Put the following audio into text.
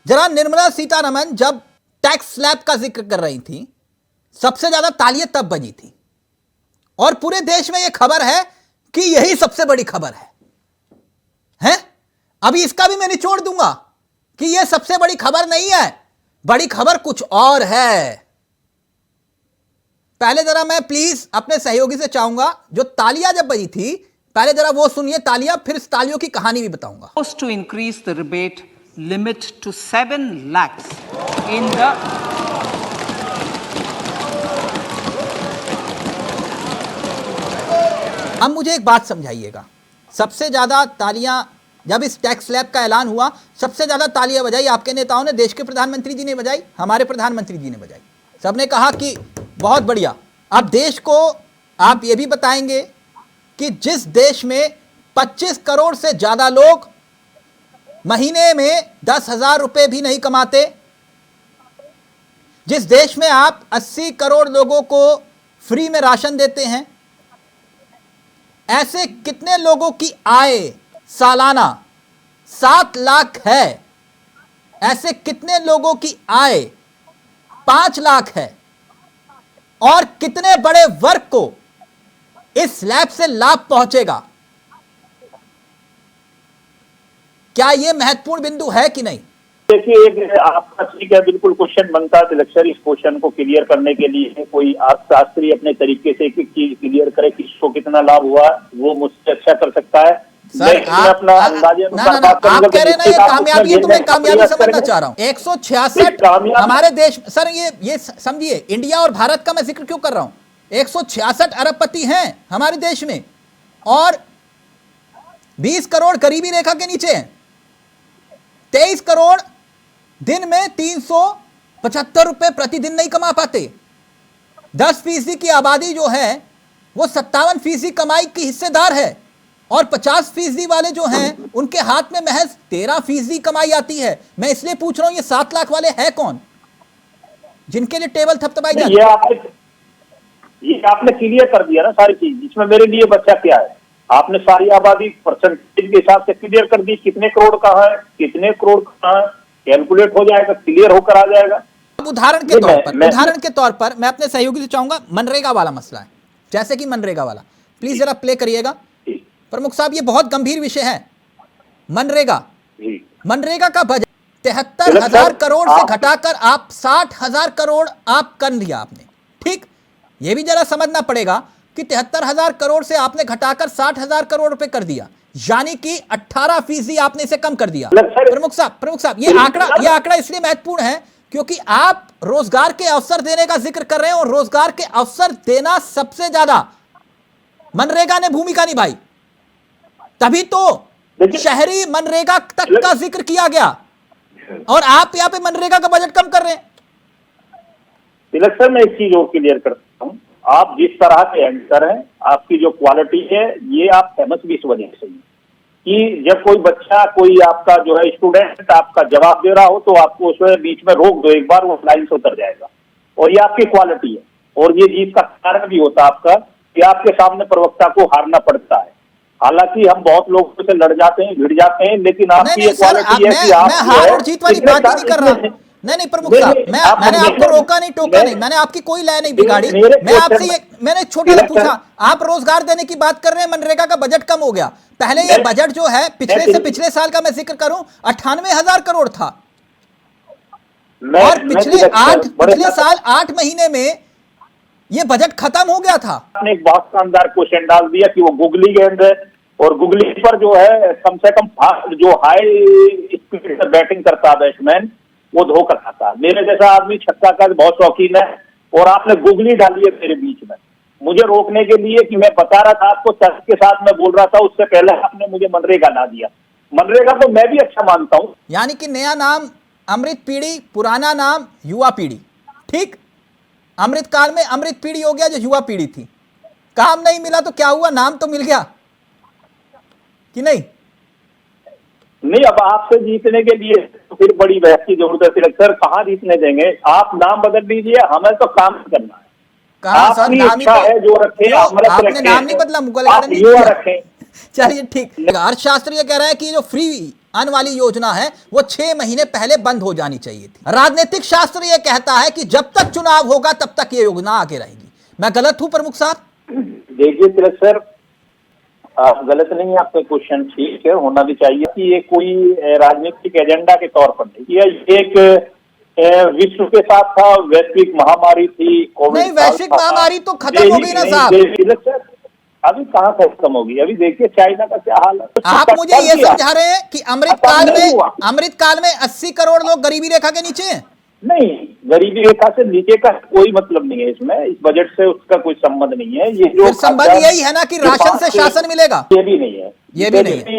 जरा निर्मला सीतारमण जब tax slab का जिक्र कर रही थी, सबसे ज्यादा तालियां तब बजी थी और पूरे देश में यह खबर है कि यही सबसे बड़ी खबर है? अभी इसका भी मैं निचोड़ दूंगा कि यह सबसे बड़ी खबर नहीं है, बड़ी खबर कुछ और है। पहले जरा मैं प्लीज अपने सहयोगी से चाहूंगा, जो तालियां जब बजी थी पहले जरा वो सुनिए तालियां, फिर इस तालियों की कहानी भी बताऊंगा। To increase the rebate limit to 7 lakhs in the अब मुझे एक बात समझाइएगा, सबसे ज्यादा तालियां जब इस टैक्स स्लैब का ऐलान हुआ, सबसे ज्यादा तालियां बजाई आपके नेताओं ने, देश के प्रधानमंत्री जी ने बजाई, हमारे प्रधानमंत्री जी ने बजाई, सबने कहा कि बहुत बढ़िया। अब देश को आप ये भी बताएंगे कि जिस देश में 25 करोड़ से ज्यादा लोग महीने में 10,000 रुपए भी नहीं कमाते, जिस देश में आप 80 करोड़ लोगों को फ्री में राशन देते हैं, ऐसे कितने लोगों की आय सालाना 7 लाख है? ऐसे कितने लोगों की आय 5 लाख है? और कितने बड़े वर्ग को इस स्लैब से लाभ पहुंचेगा? क्या यह महत्वपूर्ण बिंदु है कि नहीं? देखिए, आपका ठीक है, बिल्कुल क्वेश्चन बनता है तिलक। इस क्वेश्चन को क्लियर करने के लिए कोई अर्थशास्त्री अपने तरीके से एक चीज क्लियर करे, किसको कितना लाभ हुआ, वो मुझसे अच्छा कर सकता है। सर अपना अंदाजे आप कह रहे हैं ना ये कामयाबी है, तो मैं कामयाबी समझना चाह रहा हूं। 166 हमारे देश, सर ये समझिए, इंडिया और भारत का मैं जिक्र क्यों कर रहा हूं। 166 अरबपति हैं हमारे देश में और 20 करोड़ गरीबी रेखा के नीचे हैं। 23 करोड़ दिन में 375 रुपए प्रतिदिन नहीं कमा पाते। 10% की आबादी जो है वो 57% कमाई की हिस्सेदार है और 50% वाले जो हैं उनके हाथ में महज 13% कमाई आती है। मैं इसलिए पूछ रहा हूं, ये 7 लाख वाले हैं कौन जिनके लिए टेबल थपथपाई जाती है? ये आपने क्लियर कर दिया ना सारी चीज। इसमें मेरे लिए बच्चा क्या है? आपने सारी आबादी परसेंटेज के हिसाब से क्लियर कर दी, कितने करोड़ का है, कितने करोड़ का है, कैलकुलेट हो जाएगा, क्लियर होकर आ जाएगा। उदाहरण के तौर पर मैं अपने सहयोगी से चाहूंगा, मनरेगा वाला मसला है, जैसे कि मनरेगा वाला, प्लीज जरा प्ले करिएगा। प्रमुख साहब, ये बहुत गंभीर विषय है। मनरेगा का बजट 73,000 करोड़ से घटाकर आप 60,000 करोड़ आप कर दिया आपने, ठीक? ये भी जरा समझना पड़ेगा कि 73,000 करोड़ से आपने घटाकर 60,000 करोड़ रुपए कर दिया, यानी कि 18% आपने इसे कम कर दिया। प्रमुख साहब, ये आंकड़ा इसलिए महत्वपूर्ण है क्योंकि आप रोजगार के अवसर देने का जिक्र कर रहे हैं और रोजगार के अवसर देना सबसे ज्यादा मनरेगा ने भूमिका निभाई, तभी तो शहरी मनरेगा तक का जिक्र किया गया और आप यहां पे मनरेगा का बजट कम कर रहे हैं। तिलक सर, मैं एक चीज और क्लियर करता हूं। आप जिस तरह के एंकर हैं, आपकी जो क्वालिटी है, ये आप फेमस भी इस वजह से कि जब कोई बच्चा, कोई आपका जो है स्टूडेंट आपका जवाब दे रहा हो तो आपको उसमें बीच में रोक दो एक बार, वो लाइन से उतर जाएगा। और ये आपकी क्वालिटी है और ये जीत का कारण भी होता है आपका कि आपके सामने प्रवक्ता को हारना पड़ता है। हालांकि हम बहुत लोगों से लड़ जाते हैं, भिड़ जाते हैं, लेकिन आपकी ये क्वालिटी है कि आप हार और जीत वाली बात नहीं कर रहा। नहीं प्रमुख साहब, मैंने आपको रोका नहीं, टोका नहीं, मैंने आपकी कोई लय नहीं बिगाड़ी। मैं आपसे मैंने छोटा सा पूछा, आप रोजगार देने की बात कर रहे हैं, मनरेगा का बजट कम हो गया। पहले ये बजट जो है पिछले साल का मैं जिक्र करूं 98,000 करोड़ था और पिछले साल 8 महीने में ये बजट खत्म हो गया था। आपने एक बहुत शानदार क्वेश्चन डाल दिया कि वो गुगली गेंद है और गुगली पर जो है कम से कम जो हाई स्पीड से बैटिंग करता है बैट्समैन, वो धोखा खाता है। मेरे जैसा आदमी छक्का का बहुत शौकीन है और आपने गुगली डाली है मेरे बीच में, मुझे रोकने के लिए कि मैं बता रहा था आपको, तर्क के साथ मैं बोल रहा था, उससे पहले आपने मुझे मनरेगा ला दिया। मनरेगा तो मैं भी अच्छा मानता हूं, यानी कि नया नाम अमृत पीढ़ी, पुराना नाम युवा पीढ़ी, ठीक? अमृत काल में अमृत पीढ़ी हो गया जो युवा पीढ़ी थी। काम नहीं मिला तो क्या हुआ, नाम तो मिल गया कि नहीं? नहीं, अब आपसे जीतने के लिए तो फिर बड़ी बहस की जरूरत है सर। कहाँ जीतने देंगे? आप नाम बदल दीजिए, हमें तो काम करना है। कहाँ सर, नाम ही है जो रखे, आपने नाम नहीं बदला, मुगल रखें। चलिए ठीक। अर्थशास्त्री ये कह रहा है कि जो फ्री अन्न वाली योजना है वो 6 महीने पहले बंद हो जानी चाहिए थी। राजनीतिक शास्त्र ये कहता है कि जब तक चुनाव होगा तब तक ये योजना आगे रहेगी। मैं गलत हूं प्रमुख साहब? देखिए तिलक सर, आप गलत नहीं है, आपका क्वेश्चन ठीक है, होना भी चाहिए कि ये कोई राजनीतिक एजेंडा के तौर पर नहीं, ये एक विश्व के साथ था, वैश्विक महामारी थी, कोविड। नहीं, वैश्विक महामारी तो खत्म हो गई ना साहब। तिलक सर, अभी कहाँ खत्म होगी? अभी देखिए चाइना का क्या हाल है। आप मुझे ये समझा रहे हैं कि अमृत काल में 80 करोड़ लोग गरीबी रेखा के नीचे हैं? नहीं, गरीबी रेखा से नीचे का कोई मतलब नहीं है इसमें, इस बजट से उसका कोई संबंध नहीं है। ये जो संबंध यही है ना कि राशन से शासन मिलेगा, ये भी नहीं है, ये भी नहीं है।